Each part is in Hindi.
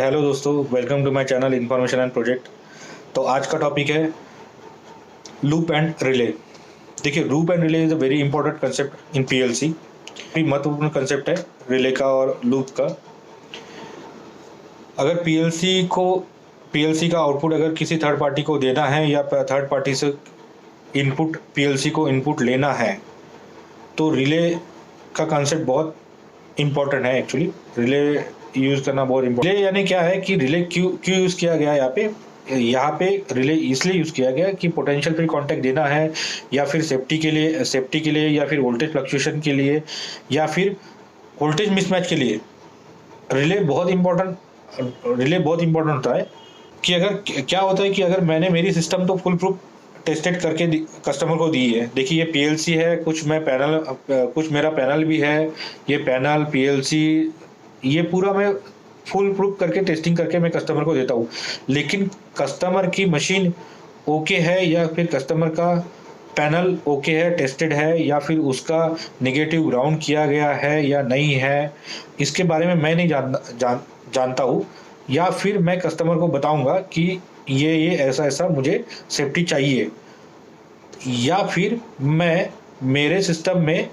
हेलो दोस्तों, welcome to my channel information and project. तो आज का टॉपिक है लूप एंड रिले। देखिए, loop and relay is a very important concept in PLC. भी महत्वपूर्ण कंसेप्ट है रिले का और लूप का। अगर पीएलसी का आउटपुट अगर किसी थर्ड पार्टी को देना है या थर्ड पार्टी से इनपुट पीएलसी को इनपुट लेना है, तो रिले का कंसेप्ट बहुत इम्पोर्टेंट है। एक्चुअली रिले यूज़ करना बहुत इम्पोर्टेंट। रिले यानी क्या है कि रिले क्यों यूज़ किया गया है यहाँ पे रिले इसलिए यूज़ किया गया कि पोटेंशियल फ्री कांटेक्ट देना है, या फिर सेफ्टी के लिए या फिर वोल्टेज फ्लक्चुएशन के लिए, या फिर वोल्टेज मिसमैच के लिए रिले बहुत इम्पोर्टेंट होता है। कि अगर क्या होता है कि अगर मैंने मेरी सिस्टम तो फुल प्रूफ टेस्टेड करके कस्टमर को दी है। देखिए, ये पीएलसी है, कुछ मेरा पैनल भी है। ये पैनल पीएलसी ये पूरा मैं फुल प्रूफ करके टेस्टिंग करके मैं कस्टमर को देता हूँ। लेकिन कस्टमर की मशीन ओके है, या फिर कस्टमर का पैनल ओके है, टेस्टेड है, या फिर उसका नेगेटिव ग्राउंड किया गया है या नहीं है, इसके बारे में मैं नहीं जानता हूँ। या फिर मैं कस्टमर को बताऊंगा कि ये ऐसा मुझे सेफ्टी चाहिए, या फिर मैं मेरे सिस्टम में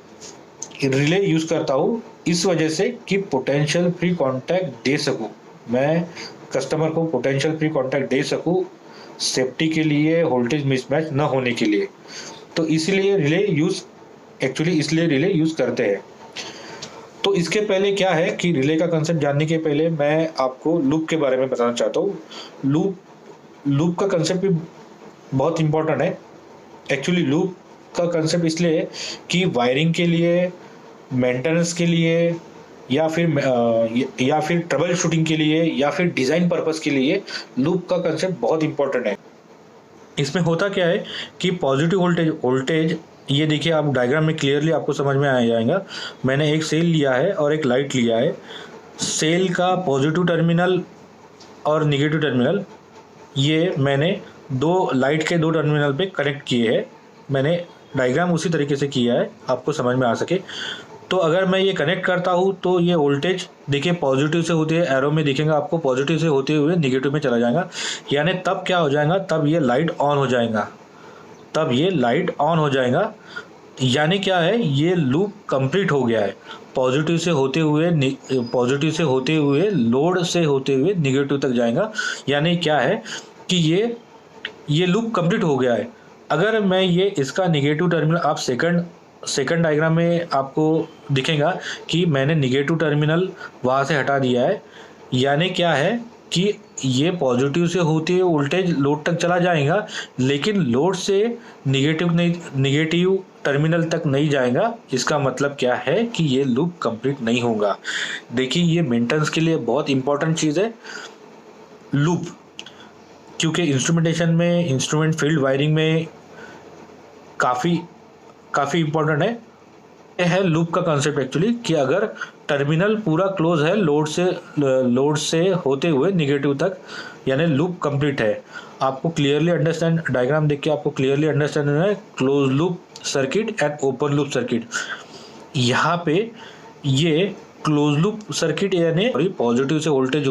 रिले यूज़ करता हूँ इस वजह से कि पोटेंशियल फ्री कांटेक्ट दे सकूँ। मैं कस्टमर को पोटेंशियल फ्री कांटेक्ट दे सकूँ सेफ्टी के लिए, वोल्टेज मिसमैच न होने के लिए। तो इसलिए रिले यूज़ करते हैं। तो इसके पहले क्या है कि रिले का कंसेप्ट जानने के पहले मैं आपको लूप के बारे में बताना चाहता हूँ। लूप का कंसेप्ट भी बहुत इम्पोर्टेंट है। एक्चुअली लूप का कंसेप्ट इसलिए है कि वायरिंग के लिए, मेंटेनेंस के लिए, या फिर ट्रबल शूटिंग के लिए, या फिर डिज़ाइन पर्पस के लिए लूप का कंसेप्ट बहुत इम्पोर्टेंट है। इसमें होता क्या है कि पॉजिटिव वोल्टेज ये देखिए, आप डायग्राम में क्लियरली आपको समझ में आ जाएगा। मैंने एक सेल लिया है और एक लाइट लिया है। सेल का पॉजिटिव टर्मिनल और निगेटिव टर्मिनल ये मैंने लाइट के दो टर्मिनल पे कनेक्ट किए हैं। मैंने डायग्राम उसी तरीके से किया है आपको समझ में आ सके। तो अगर मैं ये कनेक्ट करता हूँ तो ये वोल्टेज देखिए पॉजिटिव से होते हुए एरो में दिखेगा आपको, पॉजिटिव से होते हुए निगेटिव में चला जाएगा। यानी तब क्या हो जाएगा, तब ये लाइट ऑन हो जाएगा। यानी क्या है, ये लूप कंप्लीट हो गया है। पॉजिटिव से होते हुए लोड से होते हुए निगेटिव तक जाएगा। यानी क्या है कि ये लूप कंप्लीट हो गया है। अगर मैं इसका निगेटिव टर्मिनल, आप सेकंड डायग्राम में आपको दिखेगा कि मैंने निगेटिव टर्मिनल वहाँ से हटा दिया है। यानी क्या है कि ये पॉजिटिव से होते हुए वोल्टेज लोड तक चला जाएगा, लेकिन लोड से निगेटिव टर्मिनल तक नहीं जाएगा। इसका मतलब क्या है कि ये लूप कंप्लीट नहीं होगा। देखिए, ये मेंटेनेंस के लिए बहुत इंपॉर्टेंट चीज़ है लूप, क्योंकि इंस्ट्रूमेंट फील्ड वायरिंग में काफ़ी इम्पोर्टेंट है। यह है लूप का कंसेप्ट एक्चुअली, कि अगर टर्मिनल पूरा क्लोज है लोड से होते हुए निगेटिव तक, यानी लूप कंप्लीट है। आपको क्लियरली अंडरस्टैंड, डायग्राम देख के आपको क्लियरली अंडरस्टैंड है close loop circuit and open loop circuit. यहाँ पे ये क्लोज लूप सर्किट यानी पॉजिटिव से वोल्टेज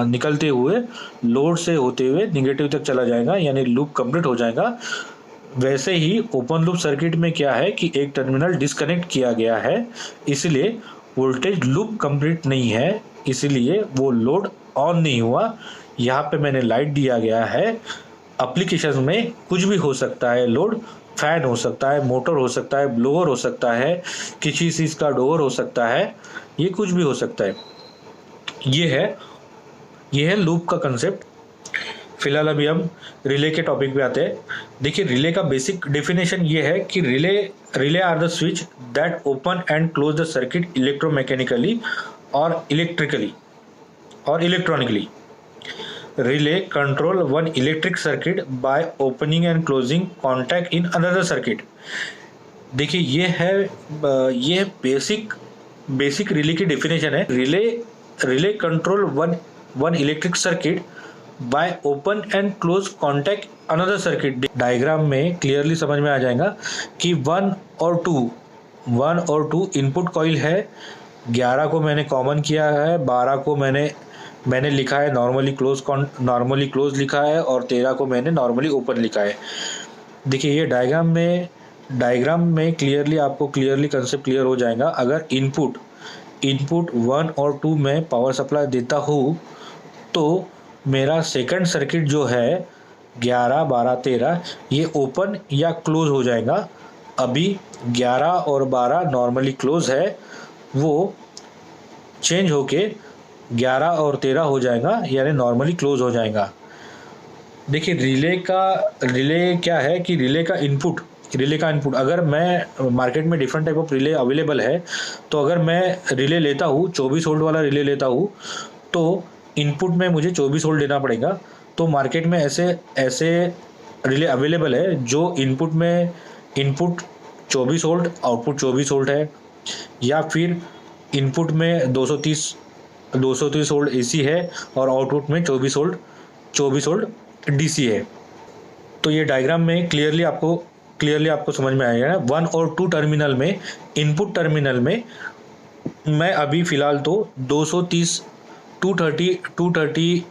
निकलते हुए लोड से होते हुए निगेटिव तक चला जाएगा, यानी लूप कंप्लीट हो जाएगा। वैसे ही ओपन लूप सर्किट में क्या है कि एक टर्मिनल डिस्कनेक्ट किया गया है, इसलिए वोल्टेज लूप कंप्लीट नहीं है, इसलिए वो लोड ऑन नहीं हुआ। यहाँ पे मैंने लाइट दिया गया है। एप्लीकेशन में कुछ भी हो सकता है, लोड फैन हो सकता है, मोटर हो सकता है, ब्लोअर हो सकता है, किसी चीज़ का डोर हो सकता है, ये कुछ भी हो सकता है। ये है लूप का कंसेप्ट। फिलहाल अभी हम रिले के टॉपिक पे आते हैं। देखिए, रिले का बेसिक डेफिनेशन ये है कि relay are the switch that open and close the circuit electromechanically और electronically. Relay control one electric circuit by opening and closing contact in another circuit. देखिए, ये बेसिक रिले की डेफिनेशन है। Relay control one electric circuit by open and close contact another circuit. Diagram में क्लियरली समझ में आ जाएगा कि 1 और 2 इनपुट कॉइल है। 11 को मैंने कॉमन किया है, 12 को मैंने मैंने लिखा है नॉर्मली क्लोज लिखा है और 13 को मैंने नॉर्मली ओपन लिखा है। देखिए ये डायग्राम में क्लियरली कंसेप्ट क्लियर हो जाएगा। अगर इनपुट 1 और 2 में पावर सप्लाई देता हूँ तो मेरा सेकंड सर्किट जो है 11, 12, 13 ये ओपन या क्लोज हो जाएगा। अभी 11 और 12 नॉर्मली क्लोज है, वो चेंज होके 11 और 13 हो जाएगा, यानी नॉर्मली क्लोज हो जाएगा। देखिए रिले क्या है कि रिले का इनपुट अगर मैं मार्केट में different type of relay available है, तो अगर मैं रिले लेता हूँ 24 वोल्ट वाला रिले लेता हूँ तो इनपुट में मुझे 24 वोल्ट देना पड़ेगा। तो मार्केट में ऐसे रिले अवेलेबल है जो इनपुट 24 वोल्ट आउटपुट 24 वोल्ट है, या फिर इनपुट में 230 वोल्ट एसी है और आउटपुट में 24 वोल्ट डीसी है। तो ये डायग्राम में क्लियरली आपको समझ में आएगा ना। 1 और 2 टर्मिनल में, इनपुट टर्मिनल में मैं अभी फ़िलहाल तो 230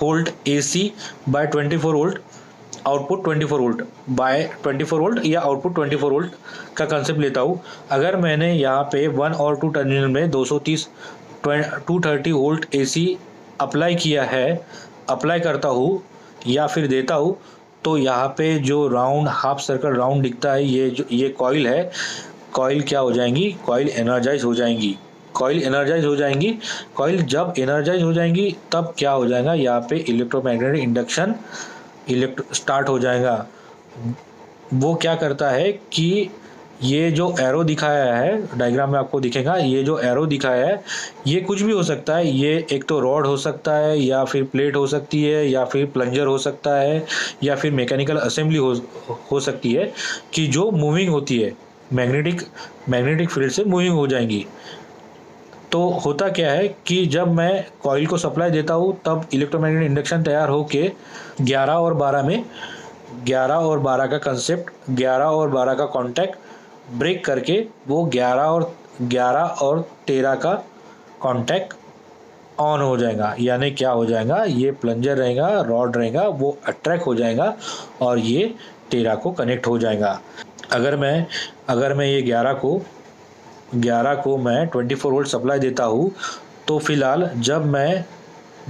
volt AC by 24 volt output 24 volt by 24 volt या आउटपुट 24 वोल्ट का कंसेप्ट लेता हूँ। अगर मैंने यहाँ पे 1 और 2 टर्मिनल में 230 वोल्ट एसी अप्लाई करता हूँ या फिर देता हूँ, तो यहाँ पे जो हाफ सर्कल राउंड दिखता है, ये कॉइल है। कॉइल क्या हो जाएंगी? कॉइल एनर्जाइज हो जाएंगी। कॉइल जब एनर्जाइज हो जाएंगी तब क्या हो जाएगा? यहाँ पे इलेक्ट्रोमैग्नेटिक इंडक्शन स्टार्ट हो जाएगा। वो क्या करता है कि ये जो एरो दिखाया है डायग्राम में आपको दिखेगा, ये जो एरो दिखाया है ये कुछ भी हो सकता है। ये एक तो रॉड हो सकता है, या फिर प्लेट हो सकती है, या फिर प्लंजर हो सकता है, या फिर मैकेनिकल असेंबली हो सकती है कि जो मूविंग होती है, मैग्नेटिक फील्ड से मूविंग हो जाएंगी। तो होता क्या है कि जब मैं कॉइल को सप्लाई देता हूँ तब इलेक्ट्रोमैग्नेटिक इंडक्शन तैयार होके 11 और 12 का कंसेप्ट, 11 और 12 का कॉन्टैक्ट ब्रेक करके वो 11 और 13 का कॉन्टैक्ट ऑन हो जाएगा। यानी क्या हो जाएगा? ये प्लंजर रहेगा, रॉड रहेगा, वो अट्रैक्ट हो जाएगा और ये 13 को कनेक्ट हो जाएगा। अगर मैं ये 11 को मैं 24 वोल्ट सप्लाई देता हूँ, तो फिलहाल जब मैं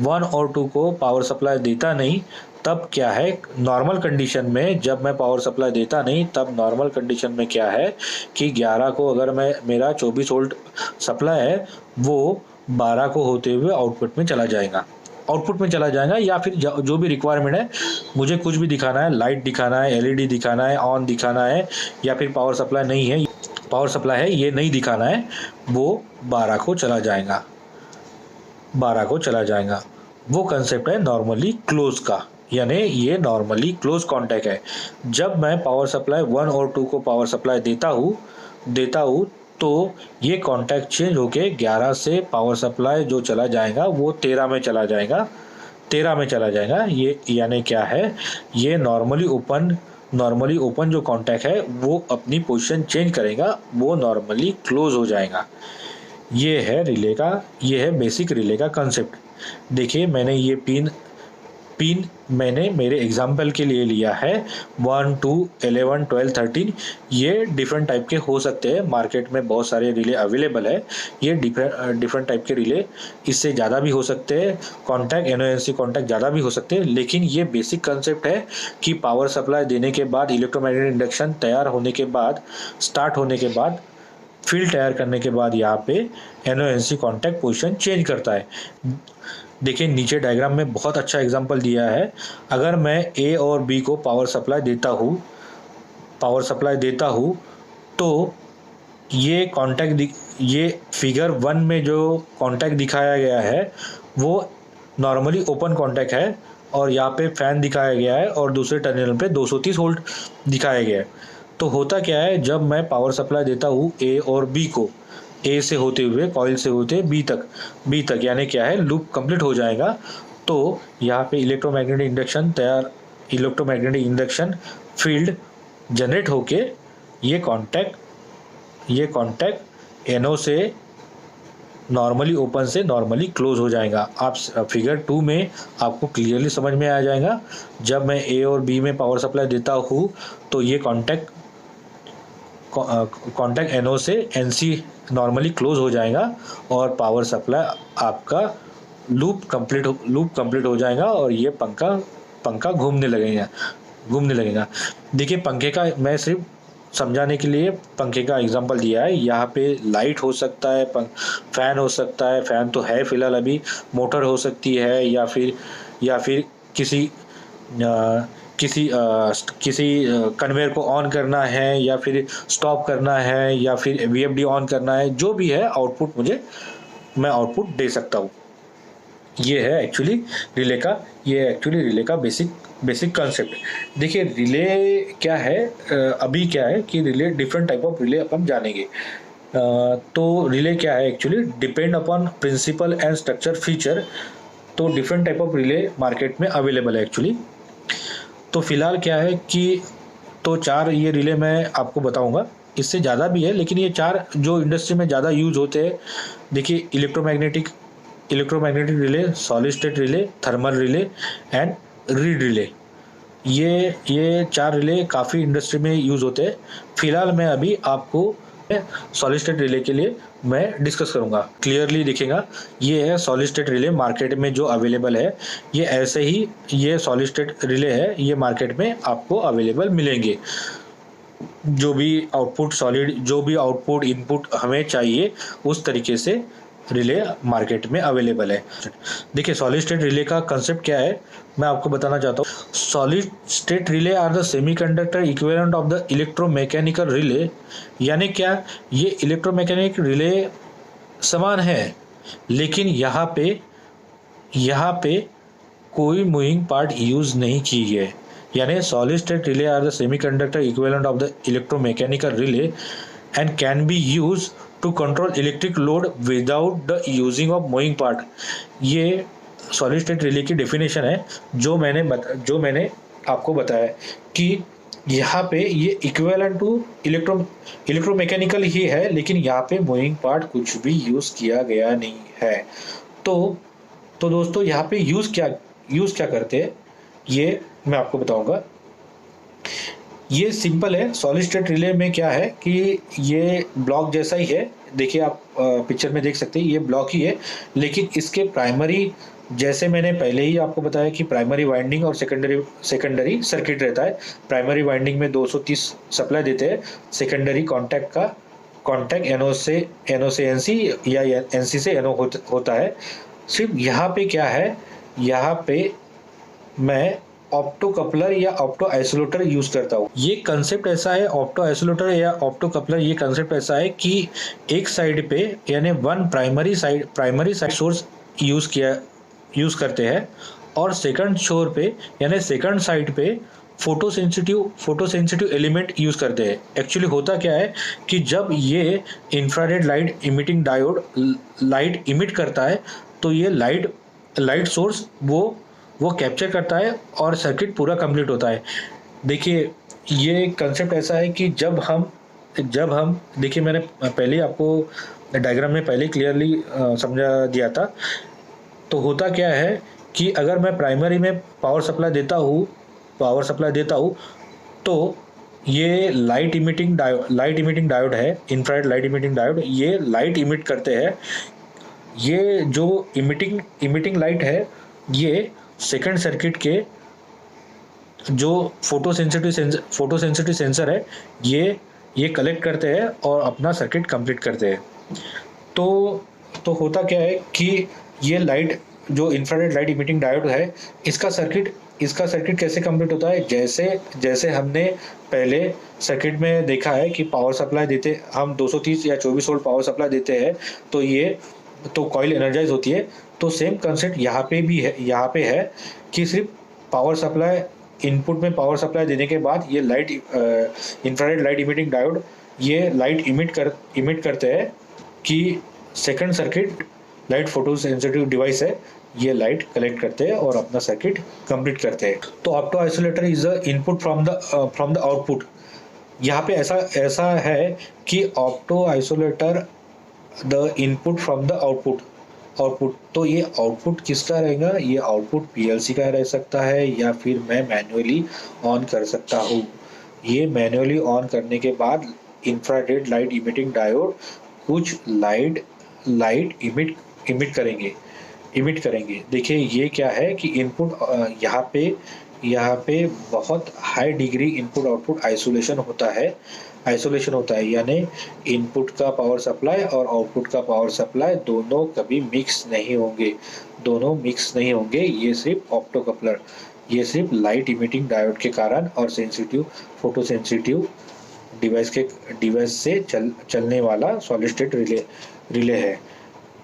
1 और 2 को पावर सप्लाई देता नहीं, तब क्या है नॉर्मल कंडीशन में, जब मैं पावर सप्लाई देता नहीं तब नॉर्मल कंडीशन में क्या है कि 11 को अगर मेरा 24 वोल्ट सप्लाई है, वो 12 को होते हुए आउटपुट में चला जाएगा, या फिर जो भी रिक्वायरमेंट है, मुझे कुछ भी दिखाना है, लाइट दिखाना है, एलईडी दिखाना है, ऑन दिखाना है, या फिर पावर सप्लाई है ये नहीं दिखाना है, वो 12 को चला जाएगा। वो कंसेप्ट है नॉर्मली क्लोज का, यानी ये नॉर्मली क्लोज कॉन्टैक्ट है। जब मैं पावर सप्लाई 1 और 2 को पावर सप्लाई देता हूँ तो ये कॉन्टैक्ट चेंज होके 11 से पावर सप्लाई जो चला जाएगा वो 13 में चला जाएगा। ये यानी क्या है? ये नॉर्मली ओपन जो कॉन्टैक्ट है वो अपनी पोजीशन चेंज करेगा, वो नॉर्मली क्लोज हो जाएगा। ये है बेसिक रिले का कंसेप्ट। देखिए मैंने ये पिन मैंने मेरे एग्जाम्पल के लिए लिया है 1, 2, 11, 12, 13। ये डिफरेंट टाइप के हो सकते हैं, मार्केट में बहुत सारे रिले अवेलेबल है। ये डिफरेंट टाइप के रिले, इससे ज़्यादा भी हो सकते हैं, कॉन्टैक्ट NONC कॉन्टैक्ट ज़्यादा भी हो सकते हैं, लेकिन ये बेसिक कंसेप्ट है कि पावर सप्लाई देने के बाद, इलेक्ट्रोमैग्नेटिक इंडक्शन तैयार होने के बाद, स्टार्ट होने के बाद, फील्ड तैयार करने के बाद यहाँ पे NONC कॉन्टैक्ट पोजीशन चेंज करता है। देखिए नीचे डायग्राम में बहुत अच्छा एग्जांपल दिया है। अगर मैं A और B को पावर सप्लाई देता हूँ तो ये फिगर 1 में जो कॉन्टैक्ट दिखाया गया है वो नॉर्मली ओपन कॉन्टैक्ट है, और यहाँ पे फैन दिखाया गया है और दूसरे टर्मिनल पे 230 वोल्ट दिखाया गया है। तो होता क्या है, जब मैं पावर सप्लाई देता हूँ A और B को, A से होते हुए कॉइल से होते B तक यानी क्या है, लूप कंप्लीट हो जाएगा। तो यहाँ पे इलेक्ट्रोमैग्नेटिक इंडक्शन फील्ड जनरेट होके ये कॉन्टैक्ट NO से नॉर्मली ओपन से नॉर्मली क्लोज हो जाएगा। आप फिगर 2 में आपको क्लियरली समझ में आ जाएगा। जब मैं ए और बी में पावर सप्लाई देता हूँ तो ये कॉन्टैक्ट NO से NC नॉर्मली क्लोज हो जाएगा और पावर सप्लाई आपका लूप कंप्लीट हो जाएगा और ये पंखा घूमने लगेगा। देखिए, पंखे का मैं सिर्फ समझाने के लिए पंखे का एग्जांपल दिया है। यहाँ पे लाइट हो सकता है, फैन हो सकता है, फैन तो है फिलहाल अभी, मोटर हो सकती है, या फिर किसी कन्वेयर को ऑन करना है, या फिर स्टॉप करना है, या फिर VFD ऑन करना है। जो भी है आउटपुट मैं आउटपुट दे सकता हूँ। ये है एक्चुअली रिले का बेसिक कंसेप्ट। देखिए, रिले क्या है, अभी क्या है कि relay different type of relay अपन जानेंगे। तो रिले क्या है actually, depend upon principle and structure feature. तो different type of relay market में अवेलेबल है एक्चुअली। तो फिलहाल क्या है कि तो 4 ये रिले मैं आपको बताऊंगा, इससे ज़्यादा भी है, लेकिन ये 4 जो इंडस्ट्री में ज़्यादा यूज होते हैं। देखिए, electromagnetic relay, solid state relay, thermal relay and read relay. ये 4 रिले काफ़ी इंडस्ट्री में यूज़ होते हैं। फिलहाल मैं अभी आपको सॉलिड स्टेट रिले के लिए मैं डिस्कस करूंगा। क्लियरली दिखेगा, ये है सॉलिड स्टेट रिले मार्केट में जो अवेलेबल है। ये ऐसे ही ये सॉलिड स्टेट रिले है, ये मार्केट में आपको अवेलेबल मिलेंगे। जो भी आउटपुट इनपुट हमें चाहिए उस तरीके से रिले मार्केट में अवेलेबल है। देखिए, सॉलिड स्टेट रिले का कंसेप्ट क्या है मैं आपको बताना चाहता हूँ। Solid state relay are the semiconductor equivalent of the electromechanical relay. यानी क्या, ये इलेक्ट्रोमैकेनिक रिले समान है, लेकिन यहाँ पे कोई मूविंग पार्ट यूज नहीं की है। यानी solid state relay are the semiconductor equivalent of the electromechanical relay and can be use to control electric load without the using of moving part. ये सॉलिड स्टेट रिले की डेफिनेशन है जो मैंने आपको बताया कि यहाँ पे ये इक्विवेलेंट टू इलेक्ट्रोमैकेनिकल ही है, लेकिन यहाँ पे मूविंग पार्ट कुछ भी यूज किया गया नहीं है। तो दोस्तों, यहाँ पे यूज क्या करते हैं ये मैं आपको बताऊंगा। ये सिंपल है। सॉलिड स्टेट रिले में क्या है कि ये ब्लॉक जैसा ही है। देखिए, आप पिक्चर में देख सकते हैं, ये ब्लॉक ही है, लेकिन इसके प्राइमरी, जैसे मैंने पहले ही आपको बताया कि प्राइमरी वाइंडिंग और सेकेंडरी सर्किट रहता है। प्राइमरी वाइंडिंग में 230 सप्लाई देते हैं, सेकेंडरी कॉन्टैक्ट NO से NC या NC से NO होता है। सिर्फ यहाँ पे क्या है, यहाँ पे मैं ऑप्टो कपलर या ऑप्टो आइसोलेटर यूज करता हूँ। ये कंसेप्ट ऐसा है, ऑप्टो आइसोलेटर या ऑप्टो कपलर, ये कंसेप्ट ऐसा है कि एक साइड पे यानी one primary side source use करते हैं और सेकंड छोर पे यानी सेकंड साइड पे फोटो सेंसिटिव एलिमेंट यूज करते हैं। एक्चुअली होता क्या है कि जब ये infrared light emitting diode light emit करता है तो ये लाइट सोर्स वो कैप्चर करता है और सर्किट पूरा कंप्लीट होता है। देखिए, ये कंसेप्ट ऐसा है कि जब हम देखिए, मैंने पहले आपको डायग्राम में पहले क्लियरली समझा दिया था। तो होता क्या है कि अगर मैं प्राइमरी में पावर सप्लाई देता हूँ तो ये लाइट इमिटिंग डायोड है, इंफ्रारेड लाइट इमिटिंग डायोड, ये लाइट इमिट करते हैं। ये जो इमिटिंग लाइट है, ये सेकंड सर्किट के जो फोटो सेंसिटिव सेंसर है, ये कलेक्ट करते हैं और अपना सर्किट कंप्लीट करते हैं। तो होता क्या है कि ये लाइट जो इंफ्रारेड लाइट इमिटिंग डायोड है, इसका सर्किट कैसे कंप्लीट होता है, जैसे हमने पहले सर्किट में देखा है कि पावर सप्लाई देते हम 230 या 24 वोल्ट पावर सप्लाई देते हैं तो कॉइल एनर्जाइज होती है। तो सेम कंसेप्ट यहाँ पे है कि सिर्फ पावर सप्लाई इनपुट में पावर सप्लाई देने के बाद ये light infrared light emitting diode ये लाइट इमिट करते हैं कि second circuit light photo sensitive device है, ये लाइट कलेक्ट करते हैं और अपना सर्किट कंप्लीट करते हैं। तो opto isolator is the input from the output. यहाँ पे ऐसा है कि opto isolator the input from the output. तो ये आउटपुट किसका रहेगा, ये आउटपुट पीएलसी का रह सकता है या फिर मैं मैन्युअली ऑन कर सकता हूँ। ये मैन्युअली ऑन करने के बाद इंफ्रारेड लाइट इमिटिंग डायोड कुछ लाइट इमिट करेंगे। देखिए ये क्या है कि इनपुट यहाँ पे बहुत high degree input output isolation होता है, यानी इनपुट का पावर सप्लाई और आउटपुट का पावर सप्लाई दोनों कभी मिक्स नहीं होंगे। ये सिर्फ ऑप्टोकपलर, ये सिर्फ लाइट इमिटिंग डायोड के कारण और फोटो सेंसिटिव डिवाइस से चलने वाला सॉलिड स्टेट रिले है।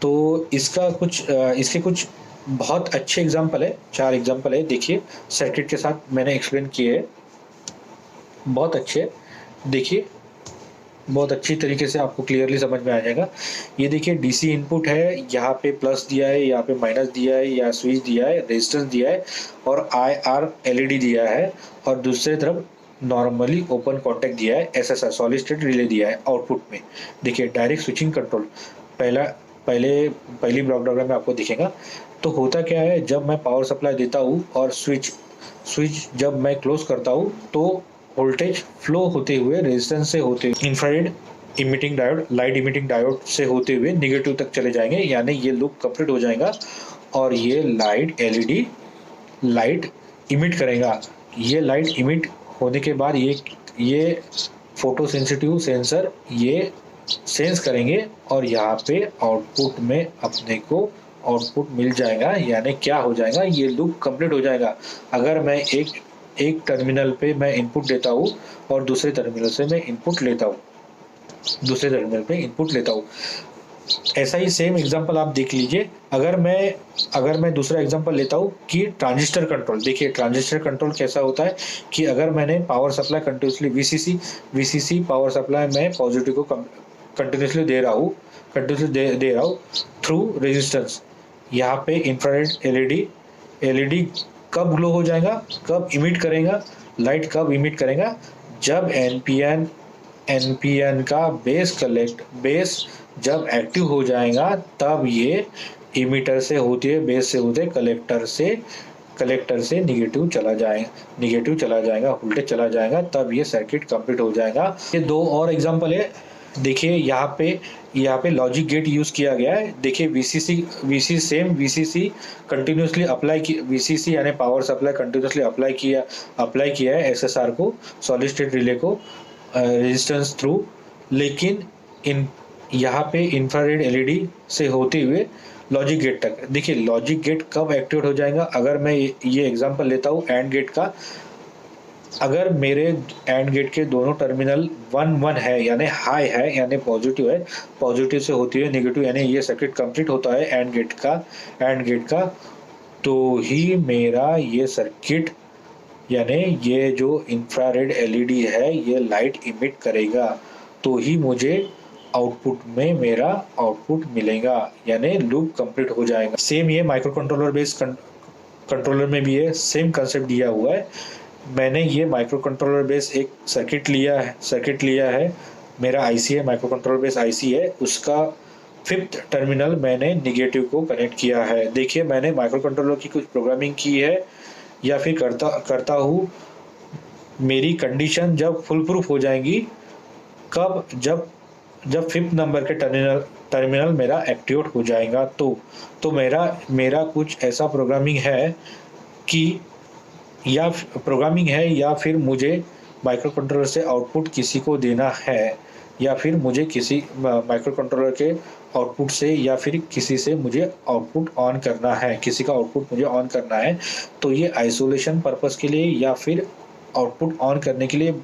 तो इसके कुछ बहुत अच्छे एग्जाम्पल है, 4 एग्जाम्पल है। देखिए सर्किट के साथ मैंने एक्सप्लेन किए है, बहुत अच्छे। देखिए बहुत अच्छी तरीके से आपको क्लियरली समझ में आ जाएगा। ये देखिए डीसी इनपुट है, यहाँ पे प्लस दिया है, यहाँ पे माइनस दिया है, या स्विच दिया है, रेजिस्टेंस दिया है और IR LED दिया है, और दूसरी तरफ नॉर्मली ओपन कॉन्टैक्ट दिया है, SSR सॉलिड स्टेट रिले दिया है आउटपुट में। देखिए डायरेक्ट स्विचिंग कंट्रोल पहली ब्लॉक डायग्राम में आपको दिखेगा। तो होता क्या है, जब मैं पावर सप्लाई देता हूँ और स्विच जब मैं क्लोज करता हूँ तो वोल्टेज फ्लो होते हुए रेजिस्टेंस से होते हुए infrared emitting diode, light emitting diode से होते हुए निगेटिव तक चले जाएंगे, यानी ये लूप कंप्लीट हो जाएगा और ये लाइट LED लाइट इमिट करेगा। ये लाइट इमिट होने के बाद ये फोटो सेंसिटिव सेंसर ये सेंस करेंगे और यहाँ पे आउटपुट में अपने को आउटपुट मिल जाएगा, यानी क्या हो जाएगा, ये लूप कंप्लीट हो जाएगा। अगर मैं एक टर्मिनल पे मैं इनपुट देता हूँ और दूसरे टर्मिनल से मैं इनपुट लेता हूँ, ऐसा ही सेम एग्जांपल आप देख लीजिए। अगर मैं दूसरा एग्जांपल लेता हूँ कि ट्रांजिस्टर कंट्रोल। देखिए ट्रांजिस्टर कंट्रोल कैसा होता है कि अगर मैंने power supply continuously VCC power supply में पॉजिटिव को कंटिन्यूसली दे रहा हूँ थ्रू रेजिस्टेंस। यहाँ पे इंफ्रारेड LED कब ग्लो हो जाएगा, कब इमिट करेगा, लाइट कब इमिट करेगा, जब NPN का बेस जब एक्टिव हो जाएगा, तब ये इमिटर से होते हुए बेस से होते कलेक्टर से निगेटिव चला जाएगा, वोल्टेज चला जाएगा, तब ये सर्किट कंप्लीट हो जाएगा। ये 2 और एग्जांपल है। देखिए यहाँ पे लॉजिक गेट यूज किया गया है। देखिए VCC कंटिन्यूसली VCC यानी पावर सप्लाई कंटिन्यूसली अप्लाई किया है SSR को, सॉलिड स्टेट रिले को रेजिस्टेंस थ्रू, लेकिन यहाँ पे इंफ्रारेड LED से होते हुए लॉजिक गेट तक। देखिए लॉजिक गेट कब एक्टिवेट हो जाएगा, अगर मैं ये एग्जांपल लेता हूँ एंड गेट का। अगर मेरे एंड गेट के दोनों टर्मिनल 1 है, यानी हाई है, यानी पॉजिटिव से होती है नेगेटिव, यानी ये सर्किट कंप्लीट होता है एंड गेट का, तो ही मेरा ये सर्किट, यानी ये जो इंफ्रारेड LED है ये लाइट इमिट करेगा, तो ही मुझे आउटपुट में मेरा आउटपुट मिलेगा, यानी लूप कंप्लीट हो जाएगा। सेम ये माइक्रो कंट्रोलर बेस्ड कंट्रोलर में भी है, सेम कंसेप्ट दिया हुआ है। मैंने ये माइक्रो कंट्रोलर बेस एक सर्किट लिया है, मेरा IC है, माइक्रो कंट्रोलर बेस IC है, उसका 5th टर्मिनल मैंने निगेटिव को कनेक्ट किया है। देखिए मैंने माइक्रो कंट्रोलर की कुछ प्रोग्रामिंग की है या फिर करता हूँ। मेरी कंडीशन जब फुल प्रूफ हो जाएंगी, कब, जब 5th नंबर के टर्मिनल मेरा एक्टिवेट हो जाएगा, तो मेरा कुछ ऐसा प्रोग्रामिंग है या फिर मुझे माइक्रो कंट्रोलर से आउटपुट किसी को देना है, या फिर मुझे किसी माइक्रो कंट्रोलर के आउटपुट से या फिर किसी से मुझे आउटपुट ऑन करना है, किसी का आउटपुट मुझे ऑन करना है। तो ये आइसोलेशन पर्पस के लिए या फिर आउटपुट ऑन करने के लिए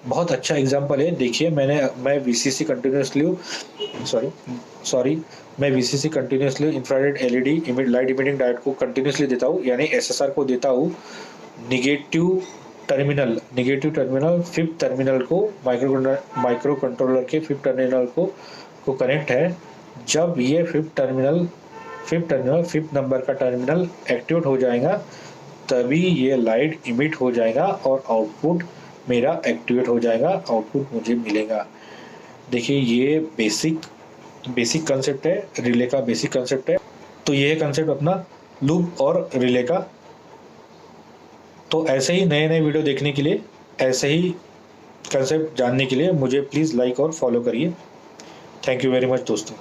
बहुत अच्छा एग्जांपल है। देखिए मैं VCC continuously infrared LED light emitting diode को कंटिन्यूसली देता हूँ, यानी SSR को देता हूँ। निगेटिव टर्मिनल 5th टर्मिनल को माइक्रो कंट्रोलर के 5th टर्मिनल को कनेक्ट है। जब ये 5th नंबर का टर्मिनल एक्टिवेट हो जाएगा, तभी ये लाइट इमिट हो जाएगा और आउटपुट मेरा एक्टिवेट हो जाएगा, आउटपुट मुझे मिलेगा। देखिए ये बेसिक कंसेप्ट है, रिले का बेसिक कंसेप्ट है। तो ये है कंसेप्ट अपना लूप और रिले का। तो ऐसे ही नए नए वीडियो देखने के लिए, ऐसे ही कंसेप्ट जानने के लिए मुझे प्लीज़ लाइक और फॉलो करिए। थैंक यू वेरी मच दोस्तों।